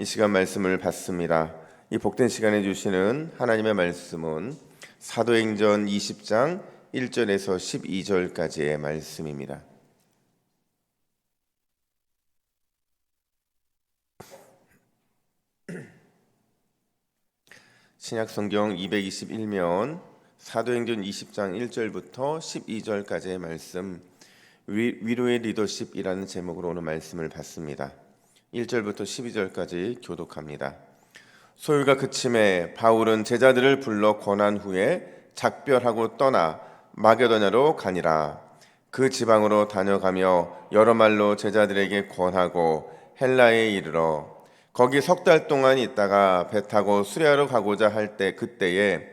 이 시간 말씀을 받습니다. 이 복된 시간에 주시는 하나님의 말씀은 사도행전 20장 1절에서 12절까지의 말씀입니다. 신약성경 221면 사도행전 20장 1절부터 12절까지의 말씀, 위로의 리더십이라는 제목으로 오늘 말씀을 받습니다. 1절부터 12절까지 교독합니다. 소요가 그침에 바울은 제자들을 불러 권한 후에 작별하고 떠나 마게도냐로 가니라. 그 지방으로 다녀가며 여러 말로 제자들에게 권하고 헬라에 이르러 거기 석 달 동안 있다가 배 타고 수레하러 가고자 할 때 그때에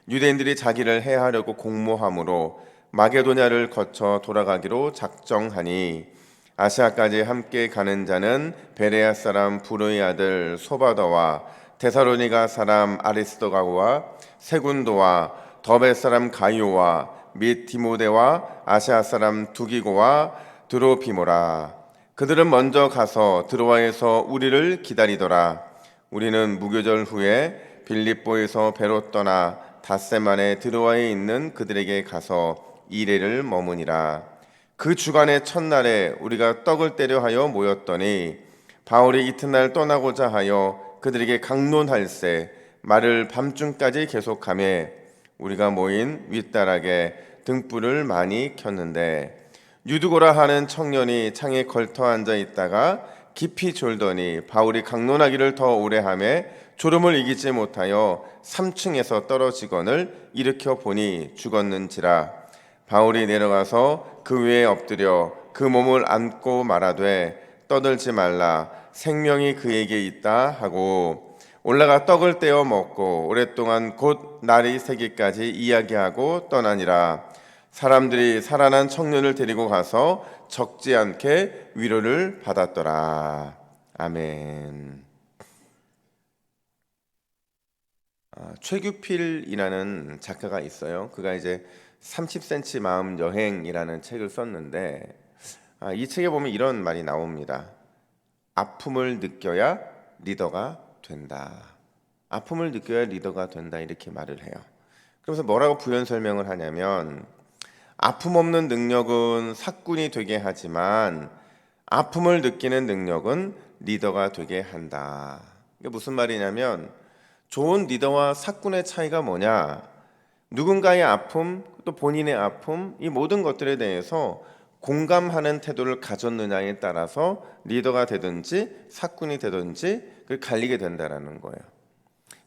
유대인들이 자기를 해하려고 공모함으로 마게도냐를 거쳐 돌아가기로 작정하니 아시아까지 함께 가는 자는 베레아 사람 부르의 아들 소바더와 데살로니가 사람 아리스도가와 세군도와 더베 사람 가이오와 및 디모데와 아시아 사람 두기고와 드로피모라. 그들은 먼저 가서 드로아에서 우리를 기다리더라. 우리는 무교절 후에 빌립보에서 배로 떠나 닷새 만에 드로아에 있는 그들에게 가서 이레를 머무니라. 그 주간의 첫날에 우리가 떡을 떼려 하여 모였더니 바울이 이튿날 떠나고자 하여 그들에게 강론할세 말을 밤중까지 계속하며 우리가 모인 윗다락에 등불을 많이 켰는데 유두고라 하는 청년이 창에 걸터 앉아 있다가 깊이 졸더니 바울이 강론하기를 더 오래 하며 졸음을 이기지 못하여 3층에서 떨어지거늘 일으켜 보니 죽었는지라. 바울이 내려가서 그 위에 엎드려 그 몸을 안고 말하되 떠들지 말라 생명이 그에게 있다 하고 올라가 떡을 떼어 먹고 오랫동안 곧 날이 새기까지 이야기하고 떠나니라. 사람들이 살아난 청년을 데리고 가서 적지 않게 위로를 받았더라. 아멘. 최규필이라는 작가가 있어요. 그가 이제 30cm 마음 여행이라는 책을 썼는데 이 책에 보면 이런 말이 나옵니다. 아픔을 느껴야 리더가 된다. 아픔을 느껴야 리더가 된다 이렇게 말을 해요. 그래서 뭐라고 부연 설명을 하냐면 아픔 없는 능력은 사꾼이 되게 하지만 아픔을 느끼는 능력은 리더가 되게 한다. 이게 무슨 말이냐면 좋은 리더와 사꾼의 차이가 뭐냐? 누군가의 아픔, 또 본인의 아픔, 이 모든 것들에 대해서 공감하는 태도를 가졌느냐에 따라서 리더가 되든지 사꾼이 되든지 그 갈리게 된다라는 거예요.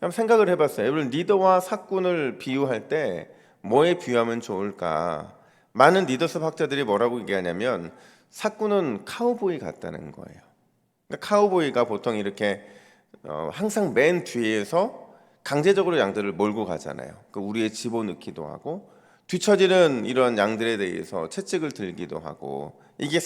한번 생각을 해봤어요. 여러분 리더와 사꾼을 비유할 때 뭐에 비유하면 좋을까? 많은 리더십 학자들이 뭐라고 얘기하냐면 사꾼은 카우보이 같다는 거예요. 그러니까 카우보이가 보통 이렇게 항상 맨 뒤에서 강제적으로 양들을 몰고 가잖아요. 그 우리의 집어넣기도 하고 뒤처지는 이런 양들에 대해서 채찍을 들기도 하고 이게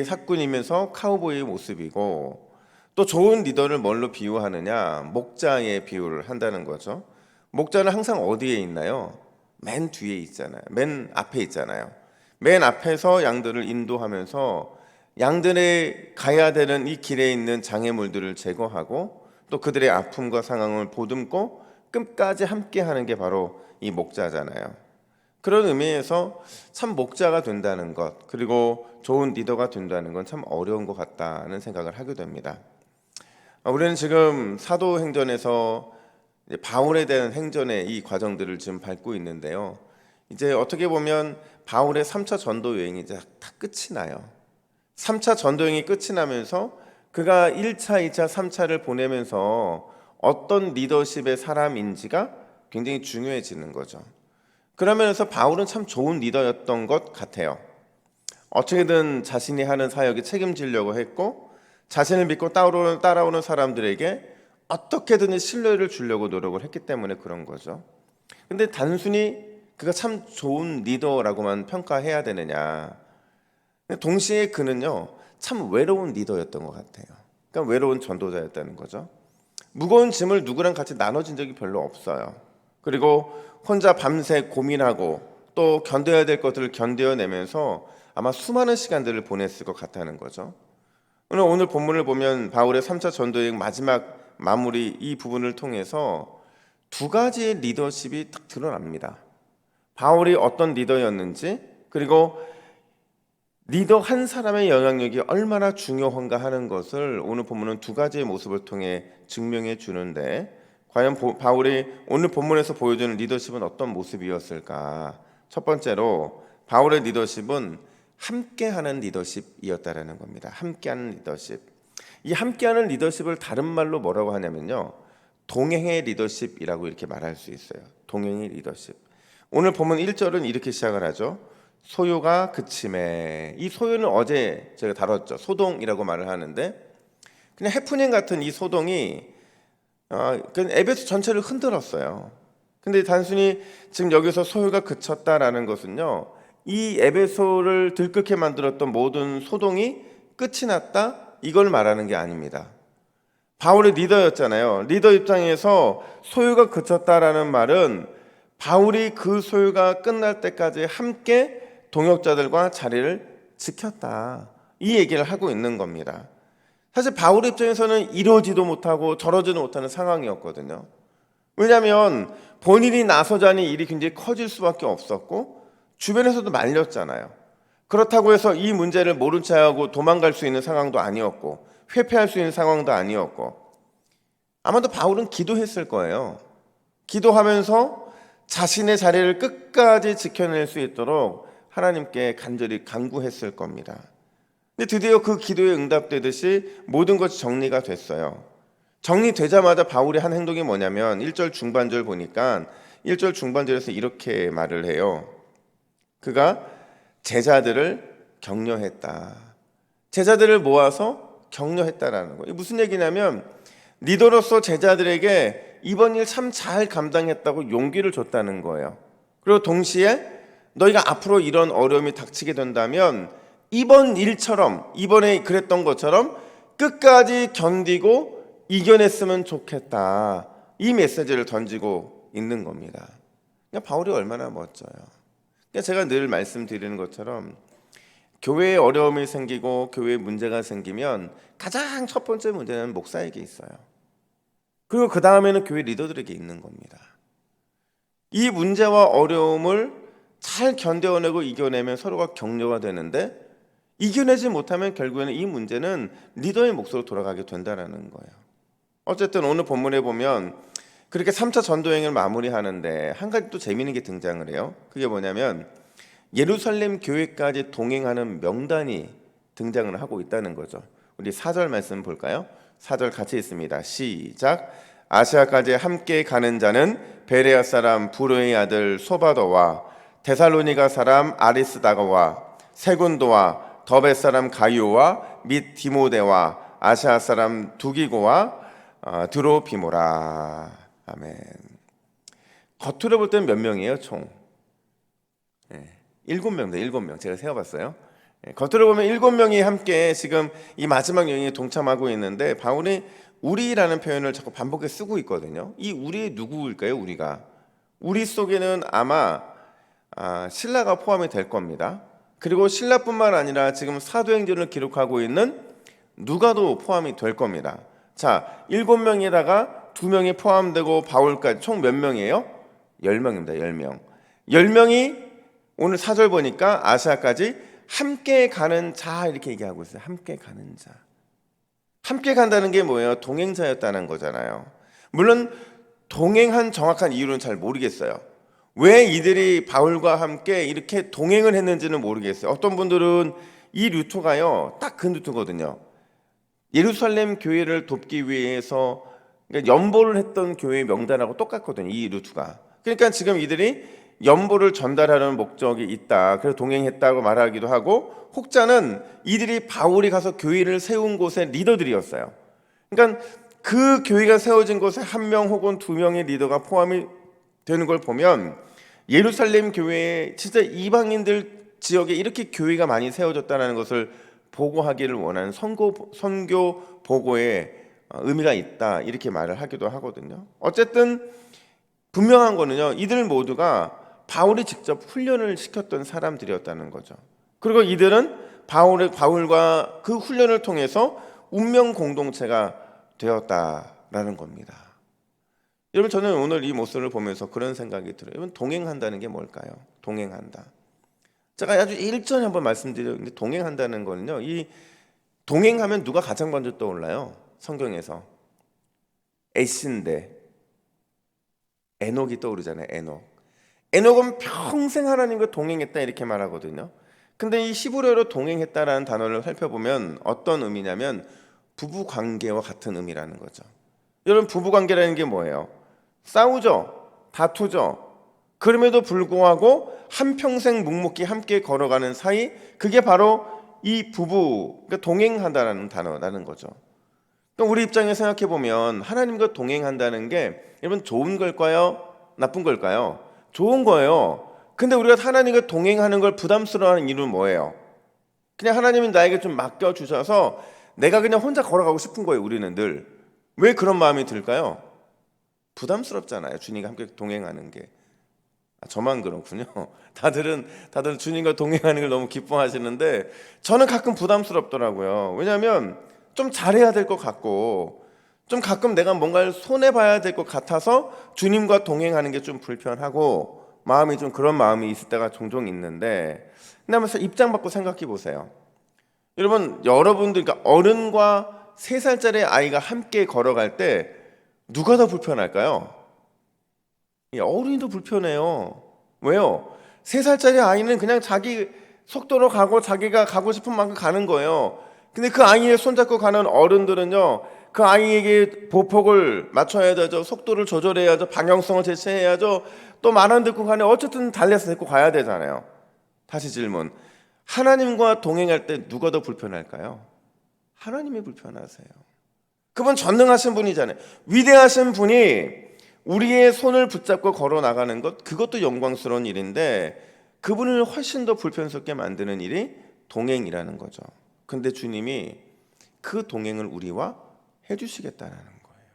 사꾼이면서 카우보이의 모습이고 또 좋은 리더를 뭘로 비유하느냐? 목자에 비유를 한다는 거죠. 목자는 항상 어디에 있나요? 맨 뒤에 있잖아요. 맨 앞에 있잖아요. 맨 앞에서 양들을 인도하면서 양들의 가야 되는 이 길에 있는 장애물들을 제거하고 또 그들의 아픔과 상황을 보듬고 끝까지 함께 하는 게 바로 이 목자잖아요. 그런 의미에서 참 목자가 된다는 것 그리고 좋은 리더가 된다는 건 참 어려운 것 같다는 생각을 하게 됩니다. 우리는 지금 사도행전에서 바울에 대한 행전의 이 과정들을 지금 밟고 있는데요. 이제 어떻게 보면 바울의 3차 전도 여행이 이제 다 끝이 나요. 3차 전도 여행이 끝이 나면서 그가 1차, 2차, 3차를 보내면서 어떤 리더십의 사람인지가 굉장히 중요해지는 거죠. 그러면서 바울은 참 좋은 리더였던 것 같아요. 어떻게든 자신이 하는 사역에 책임지려고 했고 자신을 믿고 따라오는 사람들에게 어떻게든 신뢰를 주려고 노력을 했기 때문에 그런 거죠. 근데 단순히 그가 참 좋은 리더라고만 평가해야 되느냐? 동시에 그는요 참 외로운 리더였던 것 같아요. 그러니까 외로운 전도자였다는 거죠. 무거운 짐을 누구랑 같이 나눠진 적이 별로 없어요. 그리고 혼자 밤새 고민하고 또 견뎌야 될 것들을 견뎌내면서 아마 수많은 시간들을 보냈을 것 같다는 거죠. 오늘 본문을 보면 바울의 3차 전도여행 마지막 마무리 이 부분을 통해서 두 가지의 리더십이 딱 드러납니다. 바울이 어떤 리더였는지, 그리고 리더 한 사람의 영향력이 얼마나 중요한가 하는 것을 오늘 본문은 두 가지의 모습을 통해 증명해 주는데, 과연 바울이 오늘 본문에서 보여주는 리더십은 어떤 모습이었을까? 첫 번째로 바울의 리더십은 함께하는 리더십이었다라는 겁니다. 함께하는 리더십. 이 함께하는 리더십을 다른 말로 뭐라고 하냐면요, 동행의 리더십이라고 이렇게 말할 수 있어요. 동행의 리더십. 오늘 본문 1절은 이렇게 시작을 하죠. 소요가 그침에. 이 소요는 어제 제가 다뤘죠. 소동이라고 말을 하는데, 그냥 해프닝 같은 이 소동이 에베소 전체를 흔들었어요. 근데 단순히 지금 여기서 소요가 그쳤다라는 것은요, 이 에베소를 들끓게 만들었던 모든 소동이 끝이 났다, 이걸 말하는 게 아닙니다. 바울이 리더였잖아요. 리더 입장에서 소요가 그쳤다라는 말은 바울이 그 소요가 끝날 때까지 함께 동역자들과 자리를 지켰다, 이 얘기를 하고 있는 겁니다. 사실 바울 입장에서는 이러지도 못하고 저러지도 못하는 상황이었거든요. 왜냐하면 본인이 나서자니 일이 굉장히 커질 수밖에 없었고 주변에서도 말렸잖아요. 그렇다고 해서 이 문제를 모른 척하고 도망갈 수 있는 상황도 아니었고 회피할 수 있는 상황도 아니었고, 아마도 바울은 기도했을 거예요. 기도하면서 자신의 자리를 끝까지 지켜낼 수 있도록 하나님께 간절히 간구했을 겁니다. 근데 드디어 그 기도에 응답되듯이 모든 것이 정리가 됐어요. 정리되자마자 바울이 한 행동이 뭐냐면 1절 중반절 보니까 1절 중반절에서 이렇게 말을 해요. 그가 제자들을 격려했다. 제자들을 모아서 격려했다라는 거예요. 무슨 얘기냐면 리더로서 제자들에게 이번 일 참 잘 감당했다고 용기를 줬다는 거예요. 그리고 동시에 너희가 앞으로 이런 어려움이 닥치게 된다면 이번 일처럼, 이번에 그랬던 것처럼 끝까지 견디고 이겨냈으면 좋겠다, 이 메시지를 던지고 있는 겁니다. 그러니까 바울이 얼마나 멋져요. 그러니까 제가 늘 말씀드리는 것처럼 교회에 어려움이 생기고 교회에 문제가 생기면 가장 첫 번째 문제는 목사에게 있어요. 그리고 그 다음에는 교회 리더들에게 있는 겁니다. 이 문제와 어려움을 잘 견뎌내고 이겨내면 서로가 격려가 되는데, 이겨내지 못하면 결국에는 이 문제는 리더의 몫으로 돌아가게 된다는 거예요. 어쨌든 오늘 본문에 보면 그렇게 3차 전도여행을 마무리하는데 한 가지 또 재미있는 게 등장을 해요. 그게 뭐냐면 예루살렘 교회까지 동행하는 명단이 등장을 하고 있다는 거죠. 우리 4절 말씀 볼까요? 4절 같이 있습니다. 시작. 아시아까지 함께 가는 자는 베레아 사람 부르의 아들 소바더와 데살로니가 사람 아리스다고와 세군도와 더베 사람 가이오와 및 디모데와 아시아 사람 두기고와 드로비모라. 아멘. 겉으로 볼 때는 몇 명이에요? 총 7명입니다. 7명. 제가 세어봤어요. 겉으로 보면 7명이 함께 지금 이 마지막 여행에 동참하고 있는데, 바울이 우리라는 표현을 자꾸 반복해 쓰고 있거든요. 이 우리 누구일까요? 우리 속에는 아마 신라가 포함이 될 겁니다. 그리고 신라뿐만 아니라 지금 사도행전을 기록하고 있는 누가도 포함이 될 겁니다. 자, 7명에다가 2명이 포함되고 바울까지 총 몇 명이에요? 10명입니다. 10명. 10명이 오늘 4절 보니까 아시아까지 함께 가는 자, 이렇게 얘기하고 있어요. 함께 가는 자. 함께 간다는 게 뭐예요? 동행자였다는 거잖아요. 물론 동행한 정확한 이유는 잘 모르겠어요. 왜 이들이 바울과 함께 이렇게 동행을 했는지는 모르겠어요. 어떤 분들은 이 루트가요, 딱 그 루트거든요. 예루살렘 교회를 돕기 위해서 연보를 했던 교회 명단하고 똑같거든요. 이 루트가. 그러니까 지금 이들이 연보를 전달하는 목적이 있다, 그래서 동행했다고 말하기도 하고, 혹자는 이들이 바울이 가서 교회를 세운 곳의 리더들이었어요. 그러니까 그 교회가 세워진 곳에 1명 혹은 2명의 리더가 포함이 되는 걸 보면 예루살렘 교회에 진짜 이방인들 지역에 이렇게 교회가 많이 세워졌다는 것을 보고하기를 원하는 선교 보고에 의미가 있다, 이렇게 말을 하기도 하거든요. 어쨌든 분명한 거는요, 이들 모두가 바울이 직접 훈련을 시켰던 사람들이었다는 거죠. 그리고 이들은 바울과 그 훈련을 통해서 운명 공동체가 되었다라는 겁니다. 여러분, 저는 오늘 이 모습을 보면서 그런 생각이 들어요. 여러분, 동행한다는 게 뭘까요? 동행한다. 제가 아주 일전에 한번 말씀드렸는데, 동행한다는 거는요, 이 동행하면 누가 가장 먼저 떠올라요? 성경에서 애신데 에녹이 떠오르잖아요. 에녹은 평생 하나님과 동행했다 이렇게 말하거든요. 근데 이 히브리어로 동행했다라는 단어를 살펴보면 어떤 의미냐면 부부 관계와 같은 의미라는 거죠. 여러분, 부부 관계라는 게 뭐예요? 싸우죠, 다투죠. 그럼에도 불구하고 한평생 묵묵히 함께 걸어가는 사이, 그게 바로 이 부부, 그러니까 동행한다라는 단어라는 거죠. 그러니까 우리 입장에 생각해 보면 하나님과 동행한다는 게 여러분 좋은 걸까요? 나쁜 걸까요? 좋은 거예요. 근데 우리가 하나님과 동행하는 걸 부담스러워하는 이유는 뭐예요? 그냥 하나님은 나에게 좀 맡겨주셔서 내가 그냥 혼자 걸어가고 싶은 거예요. 우리는 늘. 왜 그런 마음이 들까요? 부담스럽잖아요. 주님과 함께 동행하는 게. 저만 그렇군요. 다들 주님과 동행하는 걸 너무 기뻐하시는데 저는 가끔 부담스럽더라고요. 왜냐하면 좀 잘해야 될 것 같고 좀 가끔 내가 뭔가를 손해봐야 될 것 같아서 주님과 동행하는 게 좀 불편하고 마음이 좀 그런 마음이 있을 때가 종종 있는데, 근데 한번 입장 바꿔 생각해 보세요. 여러분들, 그러니까 어른과 3살짜리 아이가 함께 걸어갈 때 누가 더 불편할까요? 어른이 더 불편해요. 왜요? 3살짜리 아이는 그냥 자기 속도로 가고 자기가 가고 싶은 만큼 가는 거예요. 근데 그 아이의 손잡고 가는 어른들은요, 그 아이에게 보폭을 맞춰야 되죠. 속도를 조절해야죠. 방향성을 제시해야죠. 또 말 안 듣고 가네 어쨌든 달려서 데리고 가야 되잖아요. 다시 질문. 하나님과 동행할 때 누가 더 불편할까요? 하나님이 불편하세요. 그분 전능하신 분이잖아요. 위대하신 분이 우리의 손을 붙잡고 걸어 나가는 것, 그것도 영광스러운 일인데 그분을 훨씬 더 불편스럽게 만드는 일이 동행이라는 거죠. 근데 주님이 그 동행을 우리와 해주시겠다는 거예요.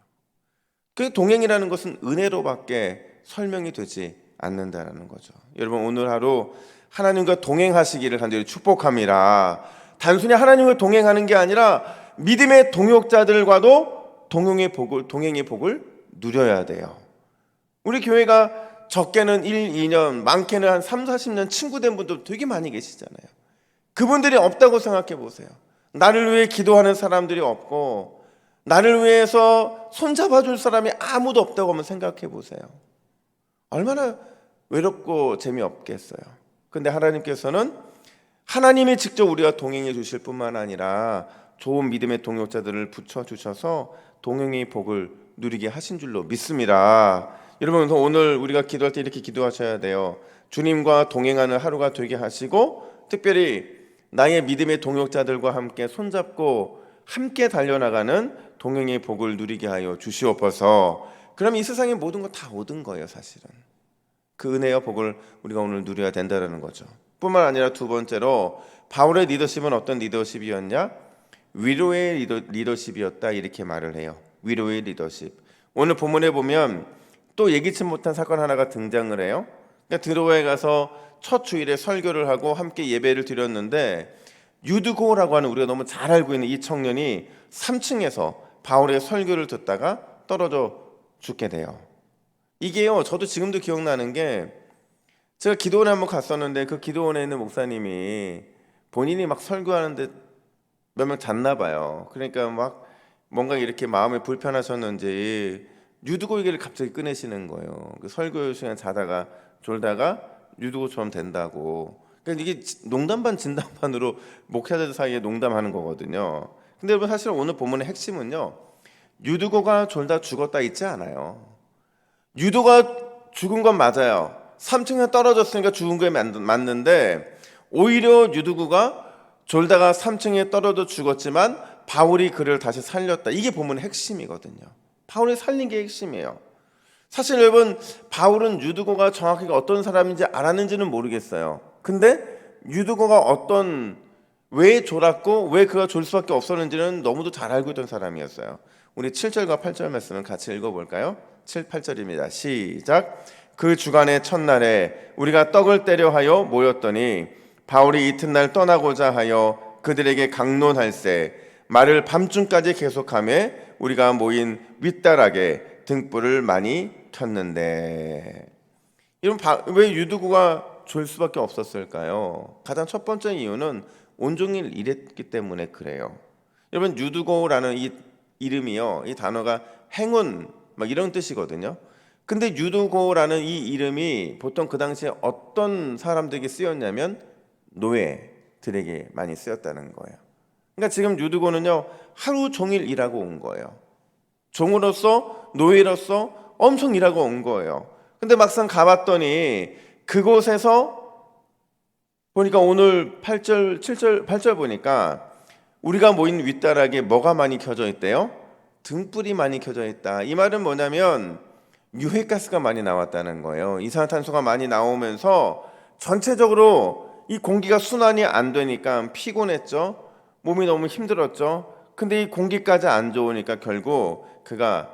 그 동행이라는 것은 은혜로밖에 설명이 되지 않는다는 거죠. 여러분, 오늘 하루 하나님과 동행하시기를 간절히 축복합니다. 단순히 하나님과 동행하는 게 아니라 믿음의 동역자들과도 동행의 복을 누려야 돼요. 우리 교회가 적게는 1, 2년, 많게는 한 3, 40년 친구 된 분들 되게 많이 계시잖아요. 그분들이 없다고 생각해 보세요. 나를 위해 기도하는 사람들이 없고 나를 위해서 손잡아 줄 사람이 아무도 없다고 한번 생각해 보세요. 얼마나 외롭고 재미없겠어요. 근데 하나님께서는 하나님이 직접 우리와 동행해 주실 뿐만 아니라 좋은 믿음의 동역자들을 붙여주셔서 동행의 복을 누리게 하신 줄로 믿습니다. 여러분, 오늘 우리가 기도할 때 이렇게 기도하셔야 돼요. 주님과 동행하는 하루가 되게 하시고 특별히 나의 믿음의 동역자들과 함께 손잡고 함께 달려나가는 동행의 복을 누리게 하여 주시옵소서. 그럼 이 세상의 모든 거 다 얻은 거예요. 사실은 그 은혜와 복을 우리가 오늘 누려야 된다는 거죠. 뿐만 아니라 두 번째로 바울의 리더십은 어떤 리더십이었냐? 위로의 리더십이었다 이렇게 말을 해요. 위로의 리더십. 오늘 본문에 보면 또 예기치 못한 사건 하나가 등장을 해요. 그러니까 드로아에 가서 첫 주일에 설교를 하고 함께 예배를 드렸는데 유드고라고 하는 우리가 너무 잘 알고 있는 이 청년이 3층에서 바울의 설교를 듣다가 떨어져 죽게 돼요. 이게요, 저도 지금도 기억나는 게 제가 기도원에 한번 갔었는데 그 기도원에 있는 목사님이 본인이 막 설교하는데 몇 명 잤나 봐요. 그러니까 막 뭔가 이렇게 마음이 불편하셨는지 유두고 얘기를 갑자기 꺼내시는 거예요. 그 설교 시간 자다가 졸다가 유두고처럼 된다고. 그러니까 이게 농담 반 진담 반으로 목회자들 사이에 농담하는 거거든요. 근데 여러분, 사실 오늘 본문의 핵심은요, 유두고가 졸다 죽었다 있지 않아요. 유두가 죽은 건 맞아요. 3층에 떨어졌으니까 죽은 게 맞는데 오히려 유두고가 졸다가 3층에 떨어져 죽었지만 바울이 그를 다시 살렸다. 이게 본문의 핵심이거든요. 바울이 살린 게 핵심이에요. 사실 여러분, 바울은 유두고가 정확히 어떤 사람인지 알았는지는 모르겠어요. 근데 유두고가 왜 졸았고 왜 그가 졸 수밖에 없었는지는 너무도 잘 알고 있던 사람이었어요. 우리 7절과 8절 말씀을 같이 읽어볼까요? 7, 8절입니다. 시작. 그 주간의 첫날에 우리가 떡을 떼려 하여 모였더니 바울이 이튿날 떠나고자 하여 그들에게 강론할세 말을 밤중까지 계속하며 우리가 모인 윗다락에 등불을 많이 켰는데. 이런 왜 유두구가 졸 수밖에 없었을까요? 가장 첫 번째 이유는 온종일 일했기 때문에 그래요. 여러분, 유두고라는 이 이름이요, 이 단어가 행운 막 이런 뜻이거든요. 근데 유두고라는 이 이름이 보통 그 당시에 어떤 사람들에게 쓰였냐면 노예들에게 많이 쓰였다는 거예요. 그러니까 지금 유두고는요, 하루 종일 일하고 온 거예요. 종으로서, 노예로서 엄청 일하고 온 거예요. 근데 막상 가봤더니 그곳에서 보니까 오늘 8절, 7절, 8절 보니까 우리가 모인 윗다락에 뭐가 많이 켜져 있대요? 등불이 많이 켜져 있다. 이 말은 뭐냐면 유해가스가 많이 나왔다는 거예요. 이산화탄소가 많이 나오면서 전체적으로 이 공기가 순환이 안 되니까 피곤했죠. 몸이 너무 힘들었죠. 근데 이 공기까지 안 좋으니까 결국 그가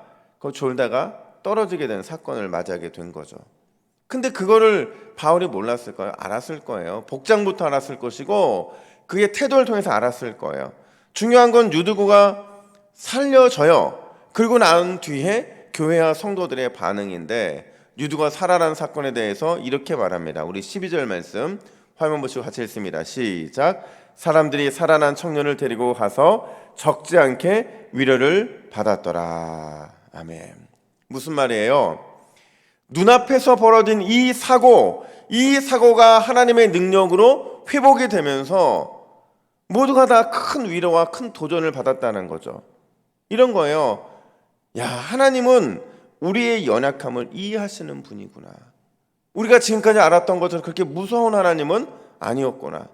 졸다가 떨어지게 된 사건을 맞이하게 된 거죠. 근데 그거를 바울이 몰랐을 거예요. 알았을 거예요. 복장부터 알았을 것이고 그의 태도를 통해서 알았을 거예요. 중요한 건 유두구가 살려져요. 그리고 난 뒤에 교회와 성도들의 반응인데, 유두가 살아난 사건에 대해서 이렇게 말합니다. 우리 12절 말씀 화면 보시고 같이 읽습니다. 시작. 사람들이 살아난 청년을 데리고 가서 적지 않게 위로를 받았더라. 아멘. 무슨 말이에요? 눈앞에서 벌어진 이 사고가 하나님의 능력으로 회복이 되면서 모두가 다 큰 위로와 큰 도전을 받았다는 거죠. 이런 거예요. 야, 하나님은 우리의 연약함을 이해하시는 분이구나. 우리가 지금까지 알았던 것처럼 그렇게 무서운 하나님은 아니었구나.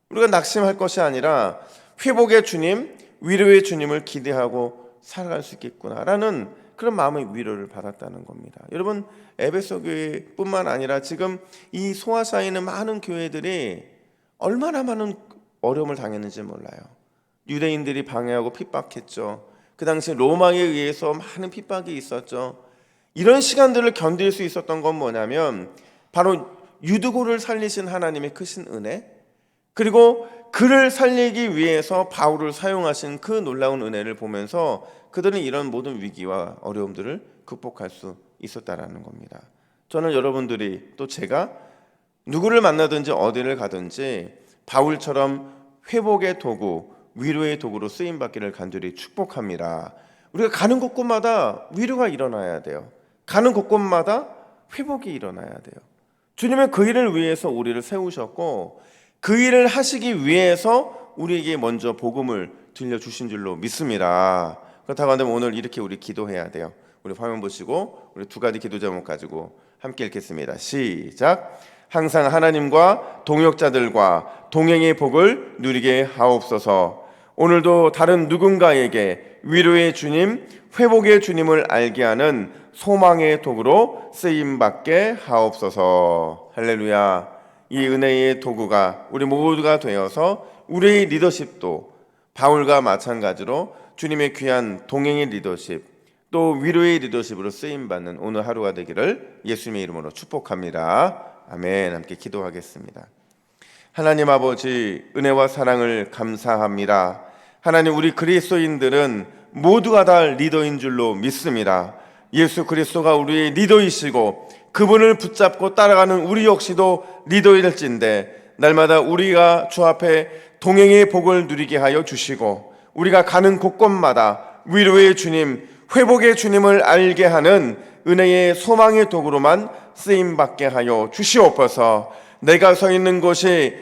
우리가 낙심할 것이 아니라 회복의 주님, 위로의 주님을 기대하고 살아갈 수 있겠구나라는 그런 마음의 위로를 받았다는 겁니다. 여러분, 에베소 교회뿐만 아니라 지금 이 소아시아에 있는 많은 교회들이 얼마나 많은 어려움을 당했는지 몰라요. 유대인들이 방해하고 핍박했죠. 그 당시 로마에 의해서 많은 핍박이 있었죠. 이런 시간들을 견딜 수 있었던 건 뭐냐면 바로 유두고를 살리신 하나님의 크신 은혜, 그리고 그를 살리기 위해서 바울을 사용하신 그 놀라운 은혜를 보면서 그들은 이런 모든 위기와 어려움들을 극복할 수 있었다라는 겁니다. 저는 여러분들이 또 제가 누구를 만나든지 어디를 가든지 바울처럼 회복의 도구, 위로의 도구로 쓰임받기를 간절히 축복합니다. 우리가 가는 곳곳마다 위로가 일어나야 돼요. 가는 곳곳마다 회복이 일어나야 돼요. 주님은 그 일을 위해서 우리를 세우셨고 그 일을 하시기 위해서 우리에게 먼저 복음을 들려주신 줄로 믿습니다. 그렇다고 한다면 오늘 이렇게 우리 기도해야 돼요. 우리 화면 보시고 우리 두 가지 기도 제목 가지고 함께 읽겠습니다. 시작. 항상 하나님과 동역자들과 동행의 복을 누리게 하옵소서. 오늘도 다른 누군가에게 위로의 주님, 회복의 주님을 알게 하는 소망의 도구로 쓰임받게 하옵소서. 할렐루야. 이 은혜의 도구가 우리 모두가 되어서 우리의 리더십도 바울과 마찬가지로 주님의 귀한 동행의 리더십, 또 위로의 리더십으로 쓰임받는 오늘 하루가 되기를 예수님의 이름으로 축복합니다. 아멘. 함께 기도하겠습니다. 하나님 아버지, 은혜와 사랑을 감사합니다. 하나님, 우리 그리스도인들은 모두가 다 리더인 줄로 믿습니다. 예수 그리스도가 우리의 리더이시고 그분을 붙잡고 따라가는 우리 역시도 리더일진데 날마다 우리가 주 앞에 동행의 복을 누리게 하여 주시고 우리가 가는 곳곳마다 위로의 주님, 회복의 주님을 알게 하는 은혜의 소망의 도구로만 쓰임받게 하여 주시옵소서. 내가 서 있는 곳이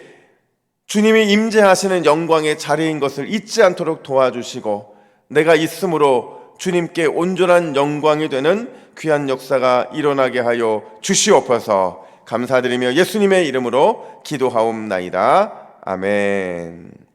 주님이 임재하시는 영광의 자리인 것을 잊지 않도록 도와주시고 내가 있음으로 주님께 온전한 영광이 되는 귀한 역사가 일어나게 하여 주시옵소서. 감사드리며 예수님의 이름으로 기도하옵나이다. 아멘.